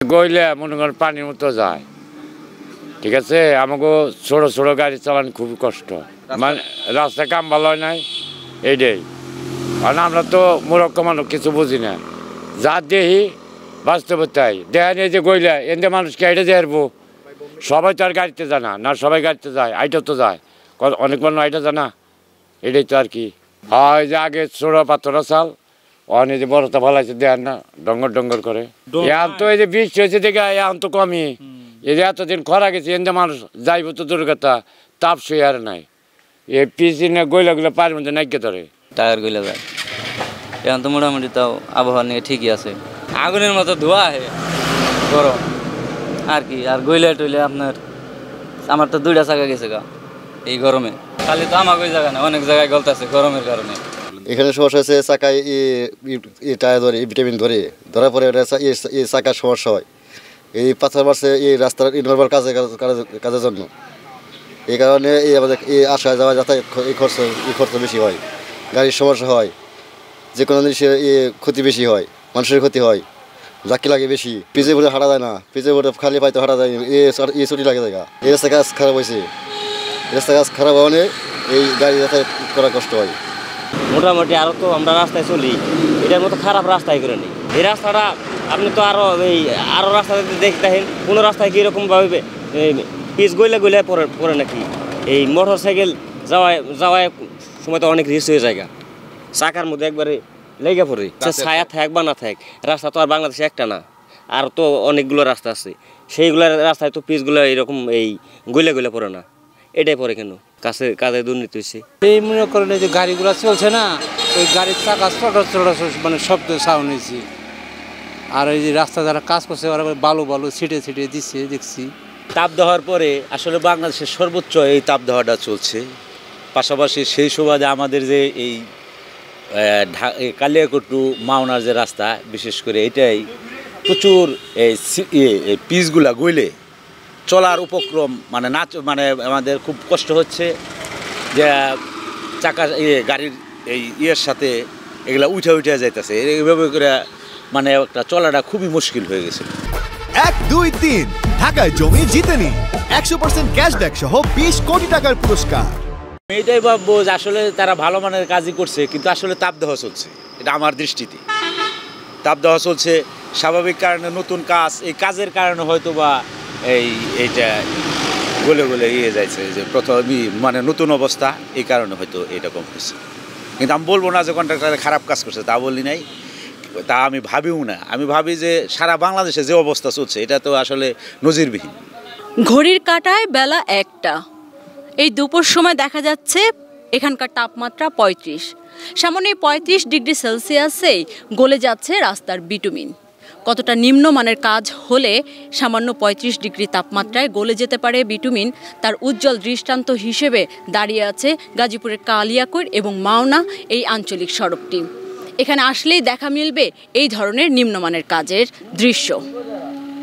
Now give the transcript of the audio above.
গইলে মনে করেন পানির মতো যায়, ঠিক আছে। আমাকে ছোট ছোট গাড়ি চালানো খুবই কষ্ট, মানে রাস্তায় কাম ভালো হয় নাই এইটাই। কারণ আমরা তো মূর্খ মানুষ, কিছু বুঝি না, যা দেখি বাস্তবতাই দেখা নেই যে গইলে এতে মানুষকে আইটা দেবো। সবাই তো আর গাড়িতে জানা না, সবাই গাড়িতে যায়, আইটা তো যায়, অনেক মানুষ আইটা জানা, এটাই তো আর কি হয়। যে আগে ছোট পাথর চাল অনেক যে বড়টা ভালাইছে দেন না, ডঙ্গর ডঙ্গর করে। এখন তো এই যে বৃষ্টি হয়েছে দেখে এখন তো কমই, এই যে এতদিন খরা গেছে এতে মানুষ যাইব তো দুর্গতা, তাপ শুয়ে আর নাই। এই পিছিয়ে গইলাগুলো পায়ের মধ্যে নাইকে ধরে, টায়ার গইলা যায়। এখন তো মোটামুটি তাও আবহাওয়া নিয়ে ঠিকই আছে, আগুনের মতো ধোয়া হয়, গরম আর কি। আর গইলা টইলে আপনার আমার তো 2টা চাকা গেছে গা এই গরমে। খালি তো আমাকে ওই জায়গা না, অনেক জায়গায় গলতেছে গরমের কারণে। এখানে সমস্যা হচ্ছে চাকায় টায়ার ধরে, ভিটামিন ধরার পরে এই চাকার সমস্যা হয়। এই পাথর মারছে এই রাস্তার নর্মাল কাজের জন্য, এই কারণে এই আমাদের এই আসা যাওয়া যাতায়াত এই খরচ বেশি হয়, গাড়ির সমস্যা হয়, যে কোনো জিনিসের ক্ষতি বেশি হয়, মানুষের ক্ষতি হয়, জাকি লাগে বেশি। পিজে ভরে হাঁটা যায় না, পিজে ভরে খালি পাইতে হাঁটা যায়, এই ছুটি লাগে জায়গা। এই রাস্তা কাজ খারাপ হয়েছে, রাস্তা কাজ খারাপ হওয়ানে এই গাড়ি যাতায়াত করা কষ্ট হয়। মোটামুটি আরও তো আমরা রাস্তায় চলি, এটার মতো খারাপ রাস্তায় করে নিই। এই রাস্তাটা আপনি তো আরও রাস্তা দেখতেন, কোনো রাস্তায় কীরকমভাবে পিচ গইলে পড়ে নাকি। এই মোটর সাইকেল যাওয়ায় সময় তো অনেক রিস্ক হয়ে যায়, চাকার মধ্যে একবারে লেগে পড়ে। ছায়া থাক বা না থাক, রাস্তা তো আর বাংলাদেশে একটা না, আর তো অনেকগুলো রাস্তা আছে, সেইগুলো রাস্তায় তো পিচগুলো এরকম এই গইলে পড়ে না। এটাই পরে কেন কাজে দুর্নীতি হয়েছে। এই মনে করেন যে গাড়িগুলো চলছে না, ওই গাড়ির চাকা ছোট মানে শব্দ সাউন্ড হয়েছে। আর এই যে রাস্তা যারা কাজ করছে ওরা বালু ছিটে দিচ্ছে দেখছি। তাপ দেওয়ার পরে আসলে বাংলাদেশের সর্বোচ্চ এই তাপ দেওয়াটা চলছে। পাশাপাশি সেই সুবাদে আমাদের যে এই কালিয়াকটু মাওনার যে রাস্তা, বিশেষ করে এটাই প্রচুর এই পিচগুলা গইলে চলার উপক্রম মানে আমাদের খুব কষ্ট হচ্ছে, যে চাকা গাড়ির এই সাথে এগুলা উঠে যাইতেছে, এইভাবে করে মানে একটা চলাটা খুবই মুশকিল হয়ে গেছে। 1, 2, 3 ঢাকায় জমি জিতে নিন 100% ক্যাশব্যাক সহ 20 কোটি টাকার পুরস্কার। এটাই ভাববো যে আসলে তারা ভালো মানের কাজই করছে, কিন্তু আসলে তাপ দেওয়া চলছে। এটা আমার দৃষ্টিতে তাপ দেওয়া চলছে স্বাভাবিক কারণে, নতুন কাজ, এই কাজের কারণে হয়তো বা এইটা গলে যাচ্ছে, যে প্রথমে মানে নতুন অবস্থা, এই কারণে হয়তো এরকম হচ্ছে। কিন্তু আমি বলবো না যে কন্ট্রাক্টর খারাপ কাজ করছে, তা বলি নাই, তা আমি ভাবিও না। আমি ভাবি যে সারা বাংলাদেশে যে অবস্থা চলছে এটা তো আসলে নজিরবিহীন। ঘড়ির কাঁটায় বেলা 1টা, এই দুপুর সময় দেখা যাচ্ছে এখানকার তাপমাত্রা 35, সামান্য 35 ডিগ্রি সেলসিয়াসেই গলে যাচ্ছে রাস্তার বিটুমিন। কতটা নিম্নমানের কাজ হলে সামান্য 35 ডিগ্রি তাপমাত্রায় গলে যেতে পারে বিটুমিন, তার উজ্জ্বল দৃষ্টান্ত হিসেবে দাঁড়িয়ে আছে গাজীপুরের কালিয়াকৈর এবং মাওনা এই আঞ্চলিক সড়কটি। এখানে আসলেই দেখা মিলবে এই ধরনের নিম্নমানের কাজের দৃশ্য।